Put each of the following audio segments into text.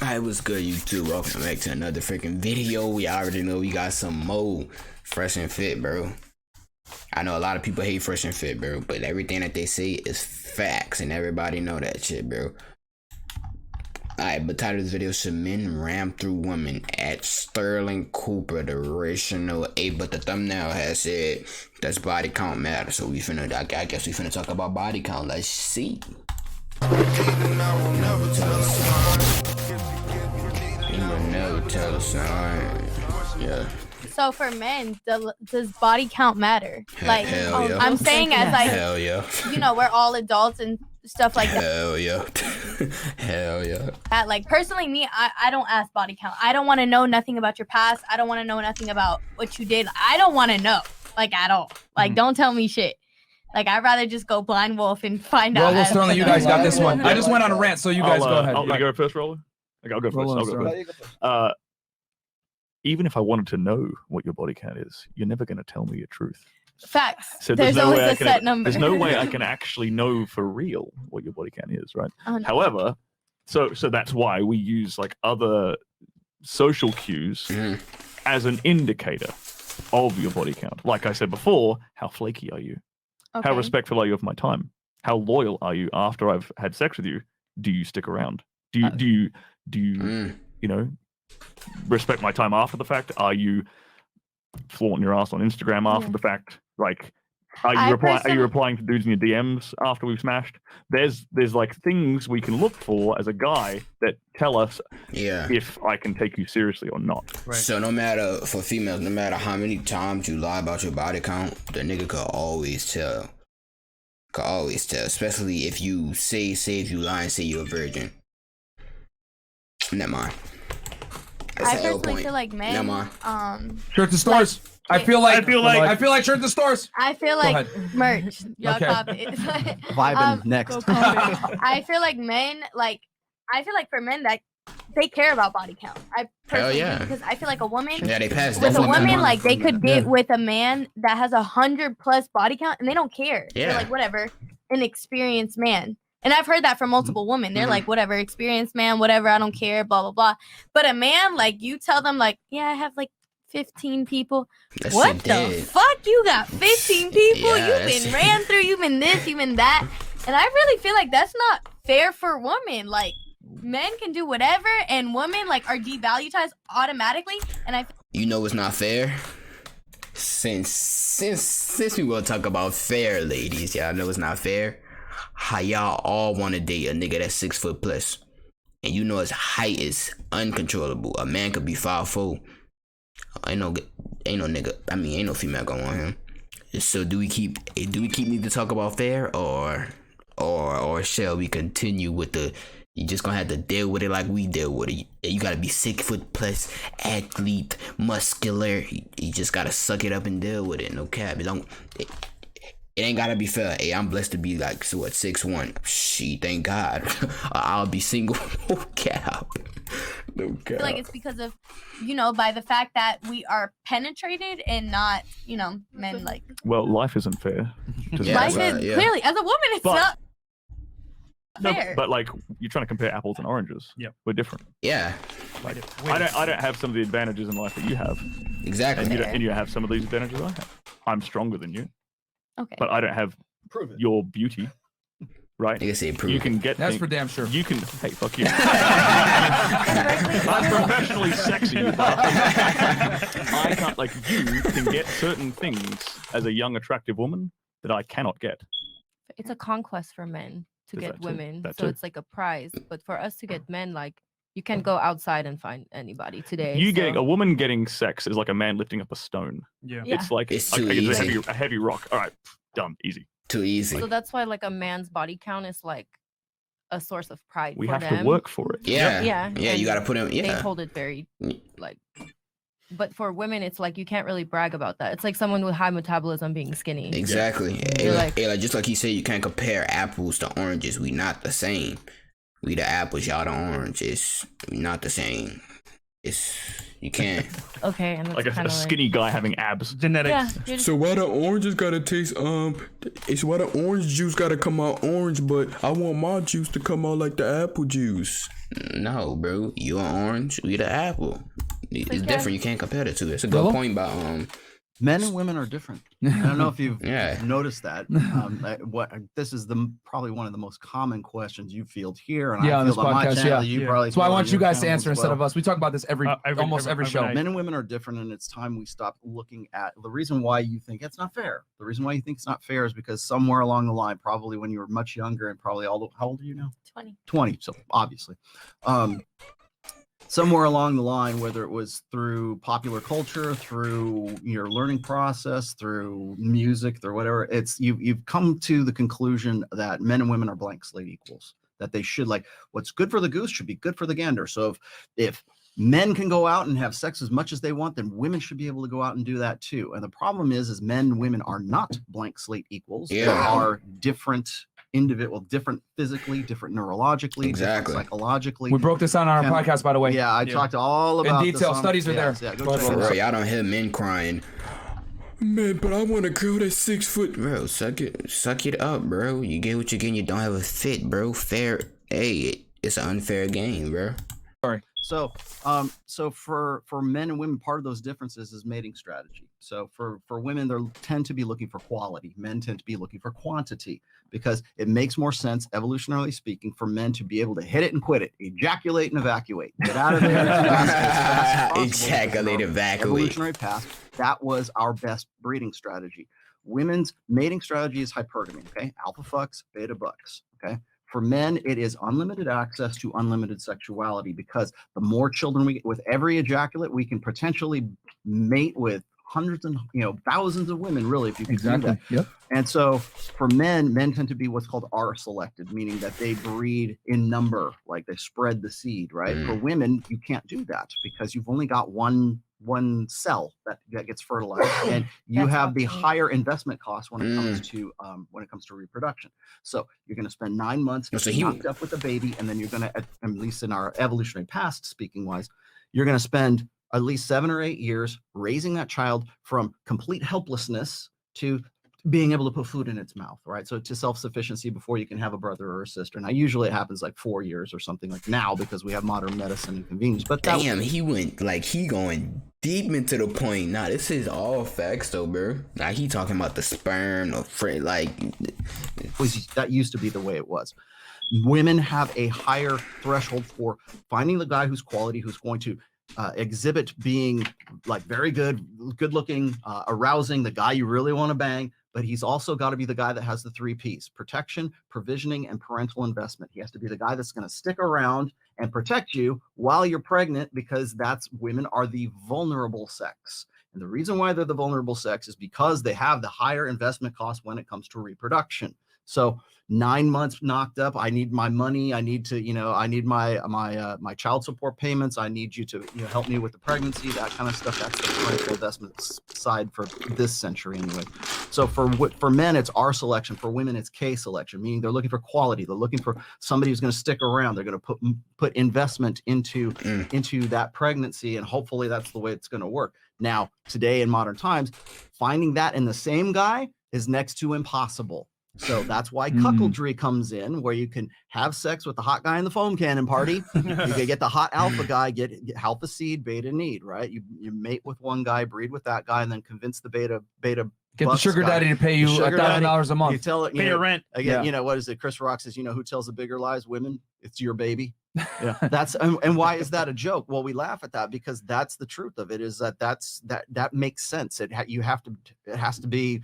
Alright, what's good, YouTube? Welcome back to another freaking video. We already know we got some more Fresh and Fit, bro. I know a lot of people hate Fresh and Fit, bro, but everything that they say is facts, and everybody know that shit, bro. Alright, but title of this video, should men ram through women? At Sterling Cooper, the original 8, but the thumbnail has said, does body count matter? So we finna, I guess we finna talk about body count. Let's see. You will never tell a sign. Yeah. So for men, does body count matter? Like, hell yeah. I'm saying as like, hell yeah. You know, we're all adults and stuff like that. Hell yeah. Hell yeah. Like personally, me, I don't ask body count. I don't want to know nothing about your past. I don't want to know nothing about what you did. I don't want to know, like, at all. Like, don't tell me shit. Like, I'd rather just go blind wolf and find out. Well, Sterling, you guys got this one. I just went on a rant, so you guys go ahead. I'll go first, Roller. I'll go first. Even if I wanted to know what your body count is, you're never going to tell me your truth. Facts. So there's always a set number. There's no way I can actually know for real what your body count is, right? However, so that's why we use like other social cues as an indicator of your body count. Like I said before, how flaky are you? Okay. How respectful are you of my time? How loyal are you after I've had sex with you? Do you stick around? Do you you know, respect my time after the fact? Are you flaunting your ass on Instagram after the fact? Like, are you replying to dudes in your DMs after we've smashed? There's like things we can look for as a guy that tell us if I can take you seriously or not. Right. So no matter, for females, no matter how many times you lie about your body count, the nigga could always tell. Could always tell, especially if you say if you lie and say you're a virgin. Never mind. I personally feel like men. Never mind. Shirt to stores. Like, I feel like shirt to stores. I feel like merch. Y'all copy it. Vibing next. I feel like men, for men that they care about body count. I personally do, because I feel like a woman. Yeah, they pass. With a woman, like they could get with a man that has 100+ body count, and they don't care. Yeah. They're like, whatever, an experienced man. And I've heard that from multiple women. They're like, whatever, experienced man, whatever, I don't care, blah, blah, blah. But a man, like, you tell them, like, yeah, I have, like, 15 people. What the fuck? You got 15 people? You've been ran through, you've been this, you've been that. And I really feel like that's not fair for women. Like, men can do whatever, and women, like, are devalued automatically. And you know it's not fair? Since we will talk about fair, ladies, y'all know it's not fair. How y'all all want to date a nigga that's 6 foot plus, and you know his height is uncontrollable. A man could be 5'4". Ain't no nigga. I mean, ain't no female gonna want him. So do we keep need to talk about fair, or shall we continue with the? You just gonna have to deal with it like we deal with it. You gotta be 6 foot plus, athlete, muscular. You just gotta suck it up and deal with it. No cap. It ain't gotta be fair. Hey, I'm blessed to be like, so what, 6'1". Shit, thank God. I'll be single. No cap. No cap. I feel like it's because of, you know, by the fact that we are penetrated and not, you know, men like. Well, life isn't fair. Life is clearly, as a woman, it's not fair. No, but like, you're trying to compare apples and oranges. Yeah, we're different. Yeah. Like, I don't have some of the advantages in life that you have. Exactly. And you have some of these advantages I have. I'm stronger than you. Okay. But I don't have your beauty, right? You can get. That's for damn sure. You can. Hey, fuck you. I'm professionally sexy. I can't. Like, you can get certain things as a young, attractive woman that I cannot get. It's a conquest for men to get women, so it's like a prize. But for us to get men, like, you can't go outside and find anybody today. Getting a woman getting sex is like a man lifting up a stone. Yeah. It's like it's too easy. A heavy rock. All right, done, easy. Too easy. So that's why like a man's body count is like a source of pride. We have to work for it. Yeah. You gotta put him. Yeah. They hold it very like. But for women, it's like you can't really brag about that. It's like someone with high metabolism being skinny. Exactly. Like just like he said, you can't compare apples to oranges. We not the same. We the apples, y'all the oranges. We not the same. You can't. Okay, and like a skinny guy having abs. Genetics. Yeah, so why the oranges gotta taste it's why the orange juice gotta come out orange, but I want my juice to come out like the apple juice. No, bro. You an orange, we the apple. It's different. You can't compare the two. It's a good point by Men and women are different. I don't know if you've noticed that. This is probably one of the most common questions you field here, and I feel on my channel, you probably. So I want you guys to answer instead of us. We talk about this almost every show. Men and women are different, and it's time we stop looking at the reason why you think it's not fair. The reason why you think it's not fair is because somewhere along the line, probably when you were much younger, and probably how old are you now? 20. 20. So obviously. Somewhere along the line, whether it was through popular culture, through your learning process, through music, through whatever, it's you've come to the conclusion that men and women are blank slate equals, that they should, like, what's good for the goose should be good for the gander. So if men can go out and have sex as much as they want, then women should be able to go out and do that too. And the problem is men and women are not blank slate equals. There are different different physically, different neurologically, different psychologically. We broke this on our podcast, by the way. Yeah, I talked all about in detail. Studies are there. Yeah, bro, y'all don't hear men crying. Man, but I want a girl that's 6 foot. Bro, suck it up, bro. You get what you get. You don't have a fit, bro. Fair. Hey, it's an unfair game, bro. Sorry. So for men and women, part of those differences is mating strategy. So for women, they tend to be looking for quality. Men tend to be looking for quantity, because it makes more sense, evolutionarily speaking, for men to be able to hit it and quit it, ejaculate and evacuate, get out of there as fast as possible. Ejaculate, evacuate. Evolutionary path. That was our best breeding strategy. Women's mating strategy is hypergamy. Okay, alpha fucks, beta bucks. Okay. For men, it is unlimited access to unlimited sexuality, because the more children we get with every ejaculate, we can potentially mate with hundreds and thousands of women, really, if you can do that. Yep. And so for men tend to be what's called R-selected, meaning that they breed in number, like they spread the seed, right? For women, you can't do that because you've only got one cell that gets fertilized, and you have the higher investment cost when it comes to reproduction. So you're going to spend 9 months knocked up with a baby, and then you're going to, at least in our evolutionary past, speaking wise, you're going to spend at least 7 or 8 years raising that child from complete helplessness to being able to put food in its mouth, right? So to self-sufficiency before you can have a brother or a sister. Now, usually it happens like 4 years or something like now, because we have modern medicine and convenience. But damn, he going deep into the point. Nah, this is all facts though, bro. Like he talking about the sperm or that used to be the way it was. Women have a higher threshold for finding the guy who's quality, who's going to exhibit being like very good looking, arousing, the guy you really want to bang, but he's also got to be the guy that has the 3 P's: protection, provisioning, and parental investment. He has to be the guy that's going to stick around and protect you while you're pregnant, because women are the vulnerable sex. And the reason why they're the vulnerable sex is because they have the higher investment cost when it comes to reproduction. So 9 months knocked up, I need my money, I need to, I need my child support payments, I need you to help me with the pregnancy, that kind of stuff. That's the parental investment side for this century anyway. So for men, it's R selection. For women, it's K selection, meaning they're looking for quality. They're looking for somebody who's going to stick around. They're going to put investment into that pregnancy, and hopefully that's the way it's going to work. Now, today in modern times, finding that in the same guy is next to impossible. So that's why cuckoldry comes in, where you can have sex with the hot guy in the foam cannon party. You can get the hot alpha guy, get alpha seed, beta need, right? You mate with one guy, breed with that guy, and then convince the beta get the sugar daddy to pay you $1,000 a month. You tell it, pay your rent. Again, what is it? Chris Rock says, who tells the bigger lies? Women. It's your baby. Yeah, that's and why is that a joke? Well, we laugh at that because that's the truth of it. Is that makes sense. It has to be.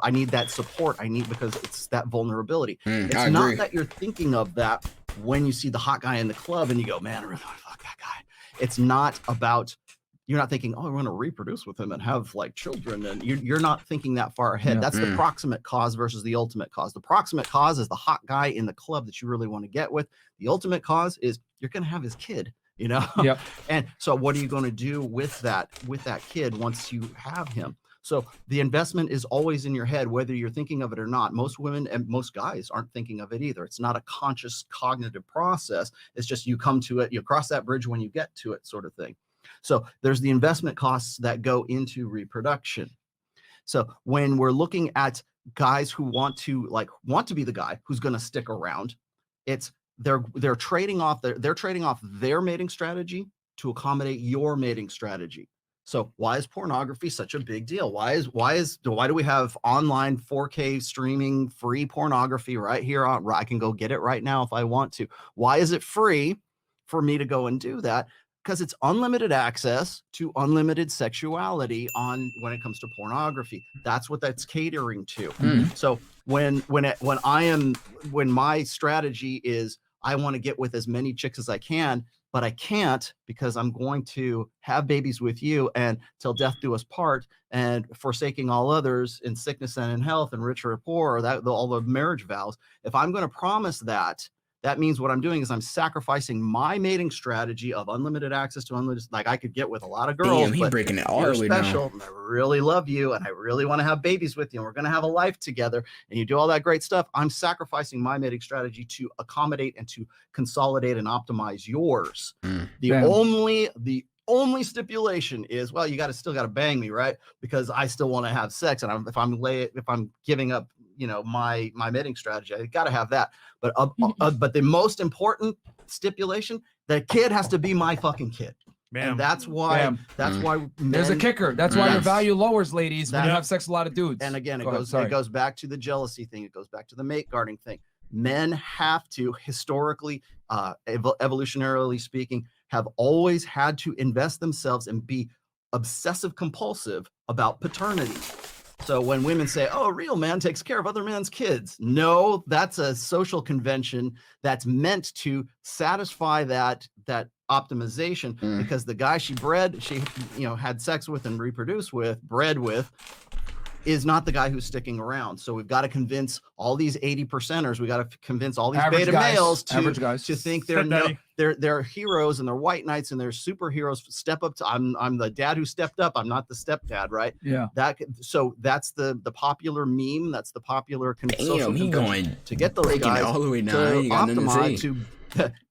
I need that support. because it's that vulnerability. It's not that you're thinking of that when you see the hot guy in the club and you go, man, I really want to fuck that guy. It's not about, you're not thinking, oh, I want to reproduce with him and have like children. And you're not thinking that far ahead. Yeah. That's the proximate cause versus the ultimate cause. The proximate cause is the hot guy in the club that you really want to get with. The ultimate cause is you're going to have his kid. Yep. And so what are you going to do with that kid once you have him? So the investment is always in your head, whether you're thinking of it or not. Most women and most guys aren't thinking of it either. It's not a conscious cognitive process. It's just you come to it, you cross that bridge when you get to it, sort of thing. So there's the investment costs that go into reproduction. So when we're looking at guys who want to be the guy who's going to stick around, it's they're trading off their mating strategy to accommodate your mating strategy. So why is pornography such a big deal? Why do we have online 4K streaming free pornography right here I can go get it right now if I want to? Why is it free for me to go and do that? Because it's unlimited access to unlimited sexuality when it comes to pornography. That's what that's catering to. So when my strategy is I want to get with as many chicks as I can, but I can't because I'm going to have babies with you and till death do us part, and forsaking all others in sickness and in health, and rich or poor, or all the marriage vows. If I'm going to promise that, that means what I'm doing is I'm sacrificing my mating strategy of unlimited access to unlimited. Like I could get with a lot of girls. Damn, he's breaking it all the way special. down. I really love you, and I really want to have babies with you, and we're going to have a life together, and you do all that great stuff. I'm sacrificing my mating strategy to accommodate and to consolidate and optimize yours. The only stipulation is, well, you still got to bang me, right? Because I still want to have sex, and if I'm giving up, my mating strategy, I got to have that. But but the most important stipulation, the kid has to be my fucking kid. And that's why there's a kicker. That's why your value lowers, ladies, when you have sex with a lot of dudes. And again, it goes back to the jealousy thing. It goes back to the mate guarding thing. Men have to, historically, evolutionarily speaking, have always had to invest themselves and be obsessive compulsive about paternity. So when women say, oh, a real man takes care of other men's kids. No, that's a social convention that's meant to satisfy that optimization, because the guy she had sex with and bred with, is not the guy who's sticking around. So we've got to convince all these 80%ers. We got to convince all these beta males to think they're heroes and they're white knights and they're superheroes. Step up to I'm the dad who stepped up. I'm not the stepdad, right? Yeah. So that's the popular meme. That's the popular social convention to get those guys all the way to down. optimize to.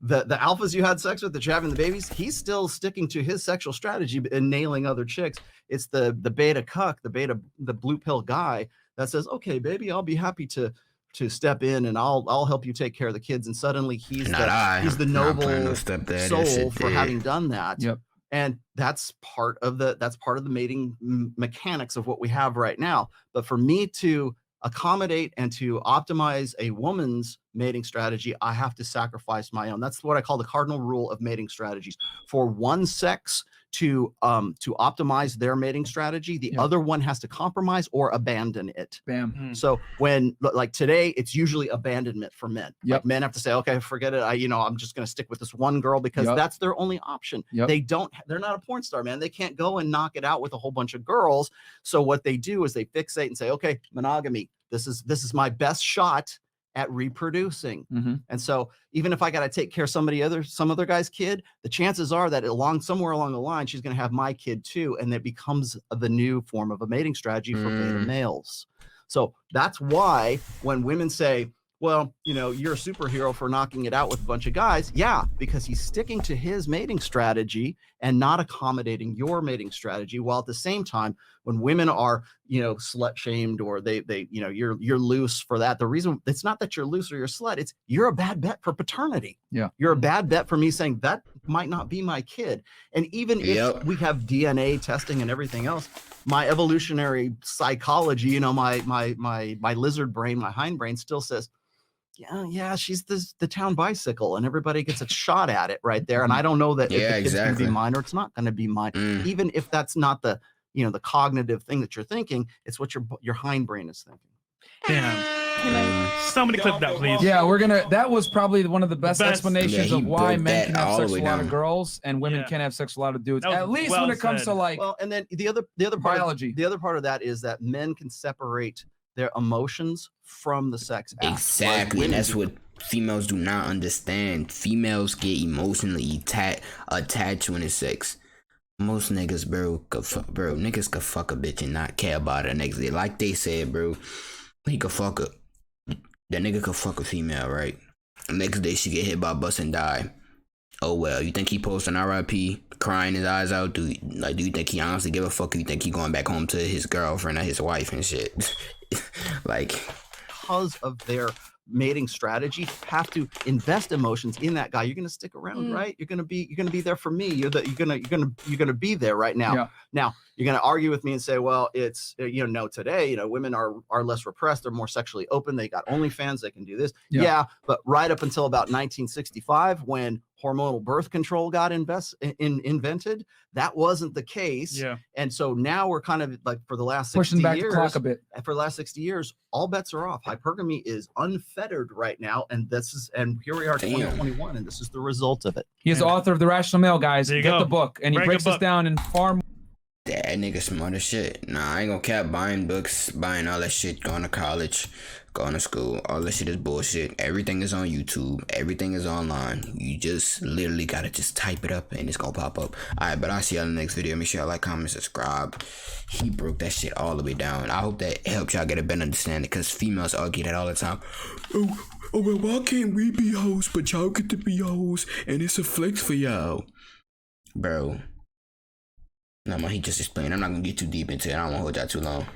The alphas you had sex with that you're having the babies, he's still sticking to his sexual strategy and nailing other chicks. It's the beta cuck, the blue pill guy that says, okay, baby, I'll be happy to step in and I'll help you take care of the kids. And suddenly he's the noble soul for having done that. Yep. And that's part of the mating mechanics of what we have right now. But for me to accommodate and to optimize a woman's mating strategy, I have to sacrifice my own. That's what I call the cardinal rule of mating strategies. For one sex to optimize their mating strategy, the other one has to compromise or abandon it. Bam. So when, like today, it's usually abandonment for men. Like men have to say, okay, forget it. I'm just going to stick with this one girl because that's their only option. They're not a porn star, man. They can't go and knock it out with a whole bunch of girls. So what they do is they fixate and say, okay, monogamy. This is my best shot at reproducing. And so even if I got to take care of some other guy's kid, the chances are that somewhere along the line, she's going to have my kid too. And it becomes the new form of a mating strategy for beta males. So that's why when women say, well, you're a superhero for knocking it out with a bunch of guys. Yeah, because he's sticking to his mating strategy and not accommodating your mating strategy. While at the same time, when women are, slut shamed or they you're loose for that. The reason it's not that you're loose or you're slut, it's you're a bad bet for paternity. Yeah. You're a bad bet for me saying that might not be my kid. And even if we have DNA testing and everything else, my evolutionary psychology, my lizard brain, my hindbrain still says, yeah, she's the town bicycle, and everybody gets a shot at it right there. And I don't know that if the kid's going to be mine or it's not going to be mine. Even if that's not the cognitive thing that you're thinking, it's what your hindbrain is thinking. Damn. Somebody clip that, please. Yeah, that was probably one of the best explanations of why men can have sex with a lot of girls and women can have sex with a lot of dudes. At least when it comes to and then the other biology. The other part of that is that men can separate their emotions from the sex act. Exactly. And that's what females do not understand. Females get emotionally attached when it's sex. Most niggas, niggas could fuck a bitch and not care about her next day. Like they said, bro, he could fuck her. That nigga could fuck a female, right? Next day she get hit by a bus and die. Oh well, you think he posting RIP, crying his eyes out? Do you think he honestly give a fuck? Or you think he going back home to his girlfriend or his wife and shit? Like, because of their mating strategy have to invest emotions in that guy. You're going to stick around, right? You're going to be there for me. You're going to be there right now. Yeah. Now you're going to argue with me and say, well, it's, no, today, women are less repressed. They're more sexually open. They got OnlyFans. They can do this. Yeah. But right up until about 1965, when hormonal birth control got invented, that wasn't the case. Yeah. And so now we're kind of like, for the last 60 pushing back years, the clock a bit. for the last 60 years, all bets are off. Hypergamy is unfettered right now, and here we are, 2021, and this is the result of it. He is the author of The Rational Male, guys. There you Get go. the book, and he breaks this down in far more. That nigga smart as shit. Nah, I ain't gonna cap buying books, buying all that shit, going to college, going to school. All that shit is bullshit. Everything is on YouTube. Everything is online. You just literally gotta just type it up and it's gonna pop up. Alright, but I'll see y'all in the next video. Make sure y'all like, comment, subscribe. He broke that shit all the way down. I hope that helped y'all get a better understanding, because females argue that all the time. Oh, well, why can't we be hoes, but y'all get to be hoes, and it's a flex for y'all? Bro. No, man, he just explained. I'm not gonna get too deep into it. I don't want to hold y'all too long.